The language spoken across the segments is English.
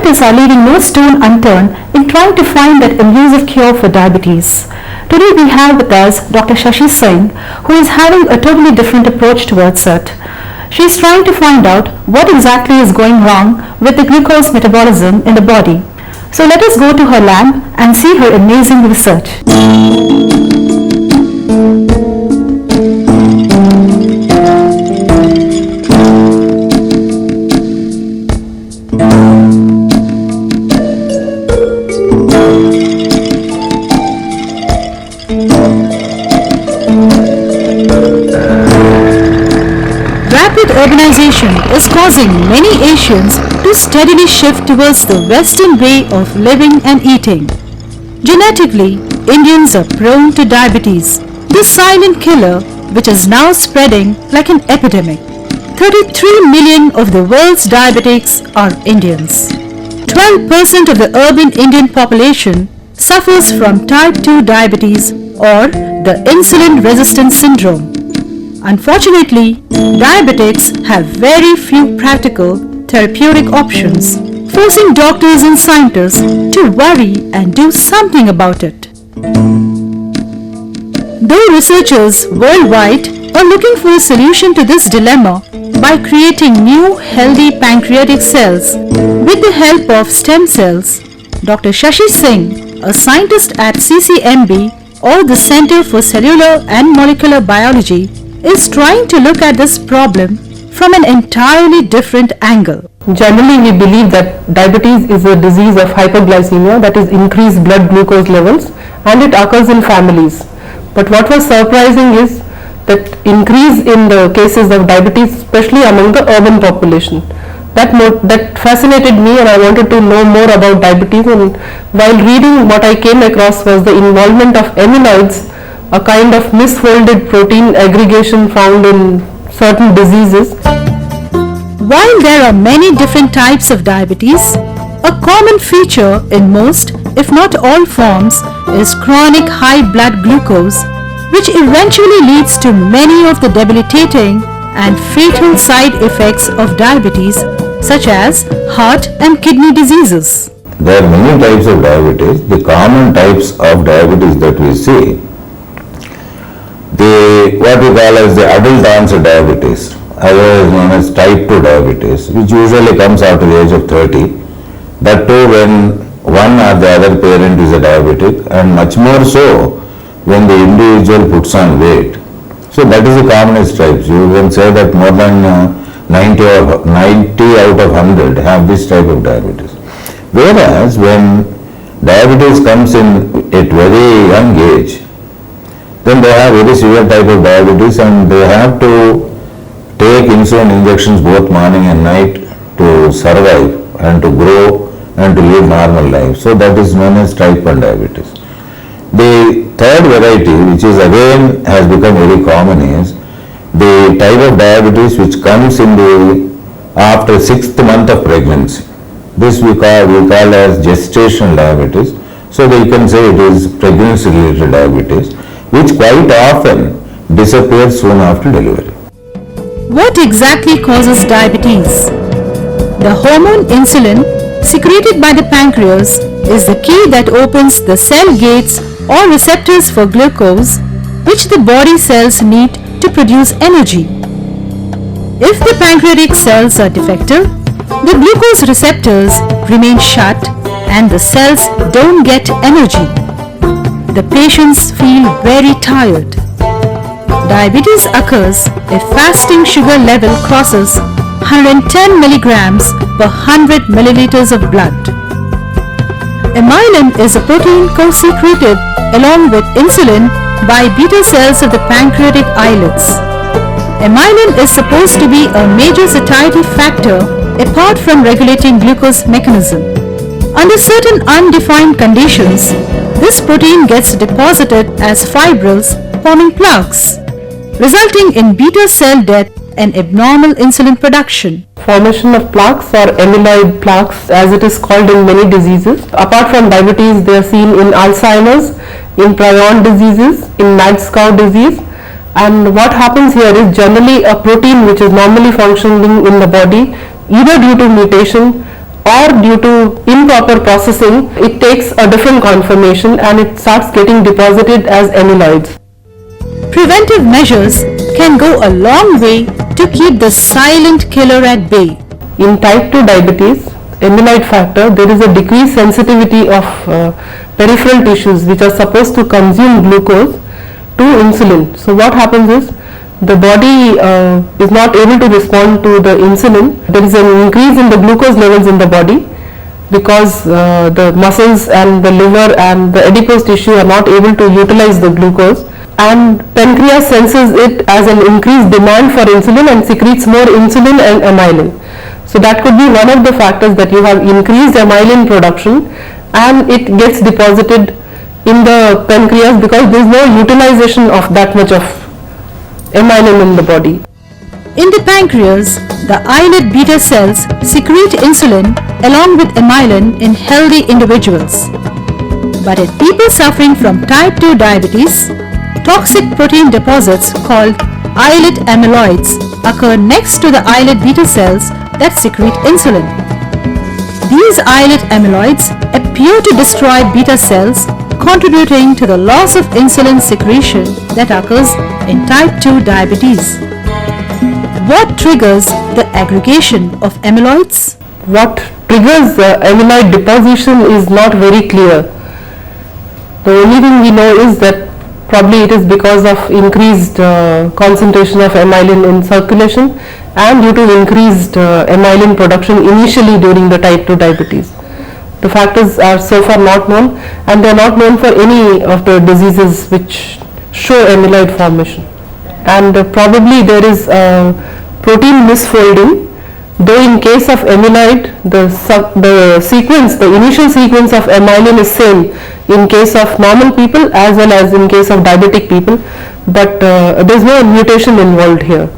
scientists are leaving no stone unturned in trying to find that elusive cure for diabetes. Today we have with us Dr. Shashi Singh, who is having a totally different approach towards it. She is trying to find out what exactly is going wrong with the glucose metabolism in the body. So let us go to her lab and see her amazing research. Rapid urbanization is causing many Asians to steadily shift towards the Western way of living and eating. Genetically, Indians are prone to diabetes, the silent killer which is now spreading like an epidemic. 33 million of the world's diabetics are Indians. 12% of the urban Indian population suffers from type 2 diabetes or the insulin resistance syndrome. Unfortunately, diabetics have very few practical therapeutic options, forcing doctors and scientists to worry and do something about it. Though researchers worldwide are looking for a solution to this dilemma by creating new healthy pancreatic cells with the help of stem cells, Dr. Shashi Singh, a scientist at CCMB or the Center for Cellular and Molecular Biology, is trying to look at this problem from an entirely different angle. Generally, we believe that diabetes is a disease of hyperglycemia, that is increased blood glucose levels, and it occurs in families. But what was surprising is that increase in the cases of diabetes, especially among the urban population. That fascinated me, and I wanted to know more about diabetes, and while reading, what I came across was the involvement of amyloids, a kind of misfolded protein aggregation found in certain diseases. While there are many different types of diabetes, a common feature in most, if not all forms, is chronic high blood glucose, which eventually leads to many of the debilitating and fatal side effects of diabetes, such as heart and kidney diseases. There are many types of diabetes. The common types of diabetes that we see, what we call as the adult onset diabetes, otherwise known as type 2 diabetes, which usually comes after the age of 30. That too when one or the other parent is a diabetic, and much more so when the individual puts on weight. So that is the commonest types. You can say that more than 90 out of 100 have this type of diabetes. Whereas when diabetes comes in at very young age, then they have very severe type of diabetes and they have to take insulin injections both morning and night to survive and to grow and to live normal life. So that is known as type 1 diabetes. The third variety, which is again has become very common, is the type of diabetes which comes in after 6th month of pregnancy. This we call as gestational diabetes. So you can say it is pregnancy related diabetes, which quite often disappears soon after delivery. What exactly causes diabetes? The hormone insulin secreted by the pancreas is the key that opens the cell gates or receptors for glucose, which the body cells need to produce energy. If the pancreatic cells are defective, the glucose receptors remain shut and the cells don't get energy. The patients feel very tired. Diabetes occurs if fasting sugar level crosses 110 milligrams per 100 milliliters of blood. Amylin is a protein co-secreted along with insulin by beta cells of the pancreatic islets. Amylin is supposed to be a major satiety factor apart from regulating glucose mechanism. Under certain undefined conditions, this protein gets deposited as fibrils forming plaques, resulting in beta cell death and abnormal insulin production. Formation of plaques or amyloid plaques, as it is called in many diseases. Apart from diabetes, they are seen in Alzheimer's, in prion diseases, in mad-cow disease. And what happens here is generally a protein which is normally functioning in the body, either due to mutation or due to improper processing, it takes a different conformation and it starts getting deposited as amyloids. Preventive measures can go a long way to keep the silent killer at bay. In type 2 diabetes, amyloid factor, there is a decreased sensitivity of peripheral tissues which are supposed to consume glucose to insulin. So what happens is, the body is not able to respond to the insulin. There is an increase in the glucose levels in the body because the muscles and the liver and the adipose tissue are not able to utilize the glucose, and pancreas senses it as an increased demand for insulin and secretes more insulin and amylin. So that could be one of the factors, that you have increased amylin production and it gets deposited in the pancreas because there is no utilization of that much of amylin in the body. In the pancreas, the islet beta cells secrete insulin along with amylin in healthy individuals. But in people suffering from type 2 diabetes, toxic protein deposits called islet amyloids occur next to the islet beta cells that secrete insulin. These islet amyloids appear to destroy beta cells, contributing to the loss of insulin secretion that occurs in type 2 diabetes. What triggers the aggregation of amyloids? What triggers amyloid deposition is not very clear. The only thing we know is that probably it is because of increased concentration of amylin in circulation and due to increased amylin production initially during the type 2 diabetes. The factors are so far not known, and they are not known for any of the diseases which show amyloid formation. And probably there is protein misfolding, though in case of amyloid the initial sequence of amylin is same in case of normal people as well as in case of diabetic people, but there is no mutation involved here.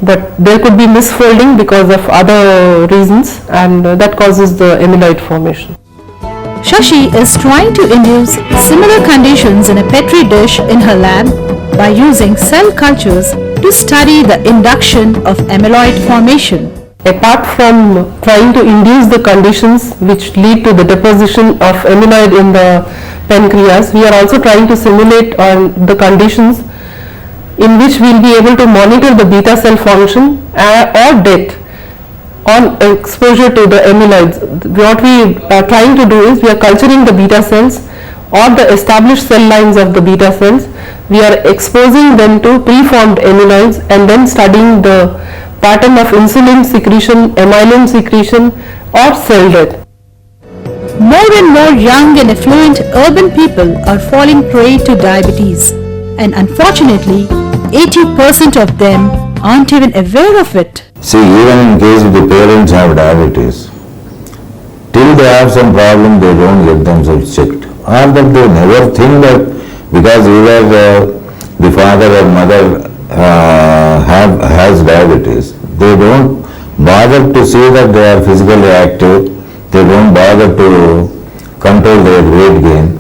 But there could be misfolding because of other reasons, and that causes the amyloid formation. Shashi is trying to induce similar conditions in a petri dish in her lab by using cell cultures to study the induction of amyloid formation. Apart from trying to induce the conditions which lead to the deposition of amyloid in the pancreas, we are also trying to simulate the conditions in which we will be able to monitor the beta cell function or death on exposure to the amyloids. What we are trying to do is, we are culturing the beta cells or the established cell lines of the beta cells. We are exposing them to preformed amyloids and then studying the pattern of insulin secretion, amylin secretion or cell death. More and more young and affluent urban people are falling prey to diabetes, and unfortunately 80% of them aren't even aware of it. See, even in case the parents have diabetes, till they have some problem, they don't get themselves checked. Or that they never think that because either the father or mother has diabetes, they don't bother to see that they are physically active, they don't bother to control their weight gain.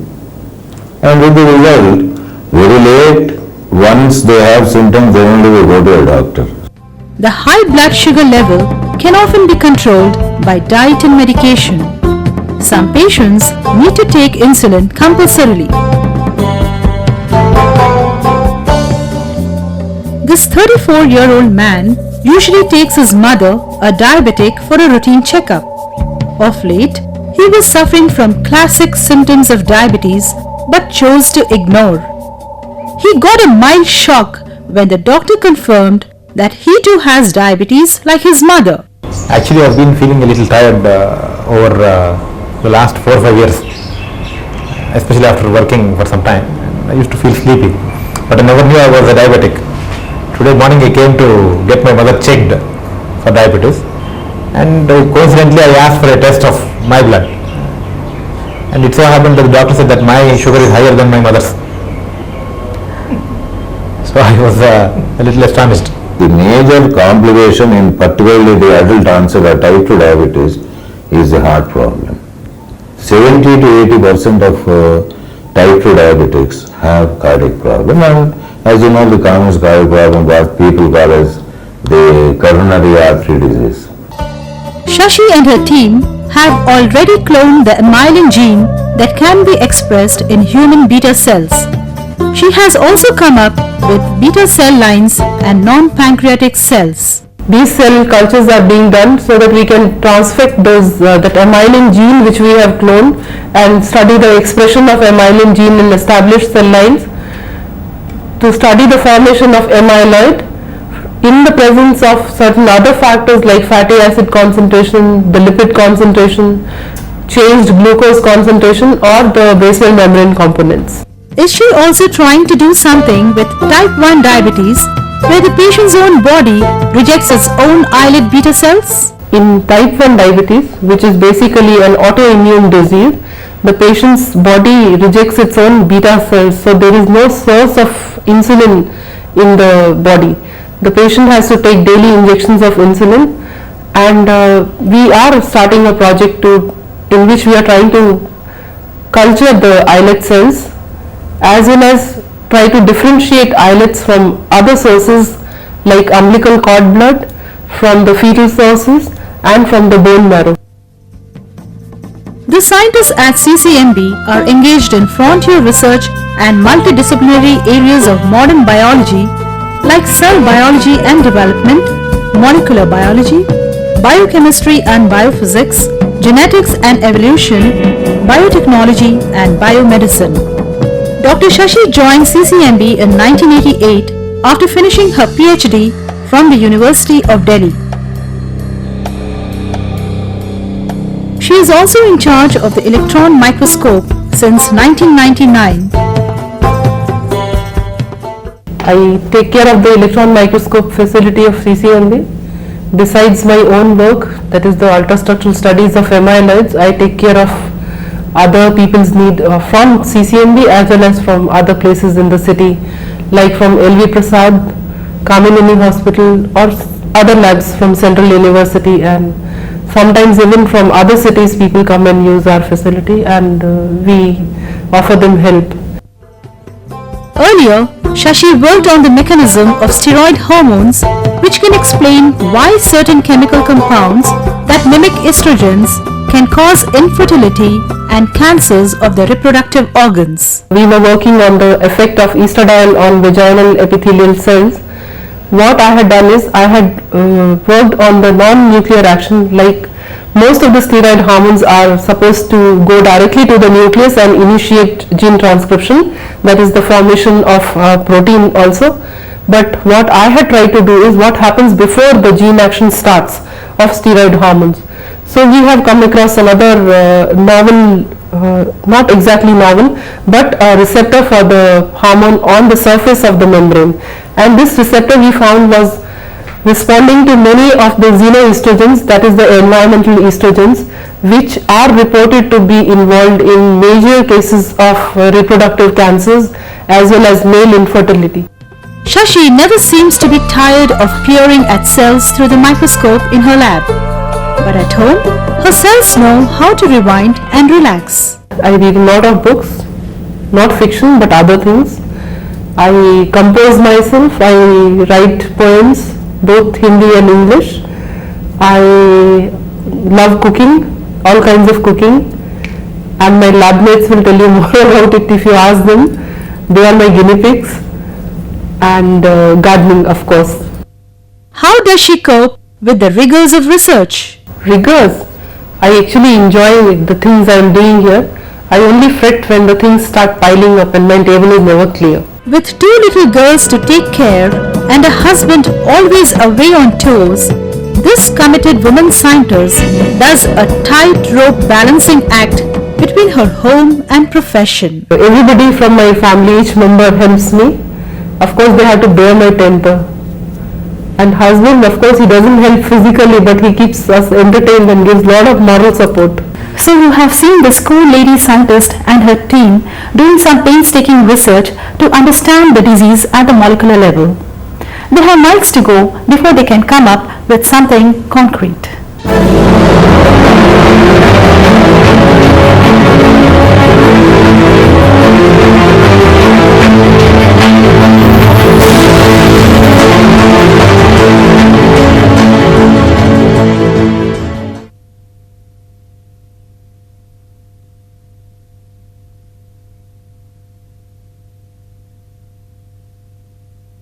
And with the result, very late, once they have symptoms, they only will go to a doctor. The high blood sugar level can often be controlled by diet and medication. Some patients need to take insulin compulsorily. This 34-year-old man usually takes his mother, a diabetic, for a routine checkup. Of late, he was suffering from classic symptoms of diabetes but chose to ignore. He got a mild shock when the doctor confirmed that he too has diabetes like his mother. Actually, I've been feeling a little tired over the last 4 or 5 years, especially after working for some time. I used to feel sleepy, but I never knew I was a diabetic. Today morning I came to get my mother checked for diabetes, and coincidentally I asked for a test of my blood, and it so happened that the doctor said that my sugar is higher than my mother's. So I was a little astonished. The major complication in particularly the adult onset of type 2 diabetes is the heart problem. 70 to 80% of type 2 diabetics have cardiac problem, and as you know, the common cardiac problem what people call as the coronary artery disease. Shashi and her team have already cloned the amylin gene that can be expressed in human beta cells. She has also come up with beta cell lines and non-pancreatic cells. These cell cultures are being done so that we can transfect that amylin gene which we have cloned and study the expression of amylin gene in established cell lines to study the formation of amyloid in the presence of certain other factors like fatty acid concentration, the lipid concentration, changed glucose concentration or the basal membrane components. Is she also trying to do something with type 1 diabetes where the patient's own body rejects its own islet beta cells? In type 1 diabetes, which is basically an autoimmune disease, the patient's body rejects its own beta cells, so there is no source of insulin in the body. The patient has to take daily injections of insulin, and we are starting a project in which we are trying to culture the islet cells as well as try to differentiate islets from other sources like umbilical cord blood, from the fetal sources and from the bone marrow. The scientists at CCMB are engaged in frontier research and multidisciplinary areas of modern biology like cell biology and development, molecular biology, biochemistry and biophysics, genetics and evolution, biotechnology and biomedicine. Dr. Shashi joined CCMB in 1988 after finishing her PhD from the University of Delhi. She is also in charge of the electron microscope since 1999. I take care of the electron microscope facility of CCMB. Besides my own work, that is the ultrastructural studies of amyloids, I take care of other people's need from CCMB as well as from other places in the city, like from LV Prasad, Kamineni Hospital or other labs from Central University, and sometimes even from other cities people come and use our facility and we offer them help. Earlier, Shashi worked on the mechanism of steroid hormones, which can explain why certain chemical compounds that mimic estrogens can cause infertility and cancers of the reproductive organs. We were working on the effect of estradiol on vaginal epithelial cells. What I had done is I had worked on the non-nuclear action, like most of the steroid hormones are supposed to go directly to the nucleus and initiate gene transcription, that is the formation of protein also. But what I had tried to do is what happens before the gene action starts of steroid hormones. So we have come across another novel, not exactly novel, but a receptor for the hormone on the surface of the membrane. And this receptor we found was responding to many of the xenoestrogens, that is the environmental estrogens, which are reported to be involved in major cases of reproductive cancers as well as male infertility. Shashi never seems to be tired of peering at cells through the microscope in her lab. But at home, her cells know how to rewind and relax. I read a lot of books, not fiction but other things. I compose myself, I write poems, both Hindi and English. I love cooking, all kinds of cooking, and my lab mates will tell you more about it if you ask them. They are my guinea pigs. And gardening, of course. How does she cope with the rigors of research? Rigors? I actually enjoy the things I am doing here. I only fret when the things start piling up and my table is never clear. With 2 little girls to take care and a husband always away on tours, this committed woman scientist does a tightrope balancing act between her home and profession. Everybody from my family, each member helps me. Of course, they have to bear my temper. And husband, of course, he doesn't help physically, but he keeps us entertained and gives a lot of moral support. So you have seen this cool lady scientist and her team doing some painstaking research to understand the disease at the molecular level. They have miles to go before they can come up with something concrete.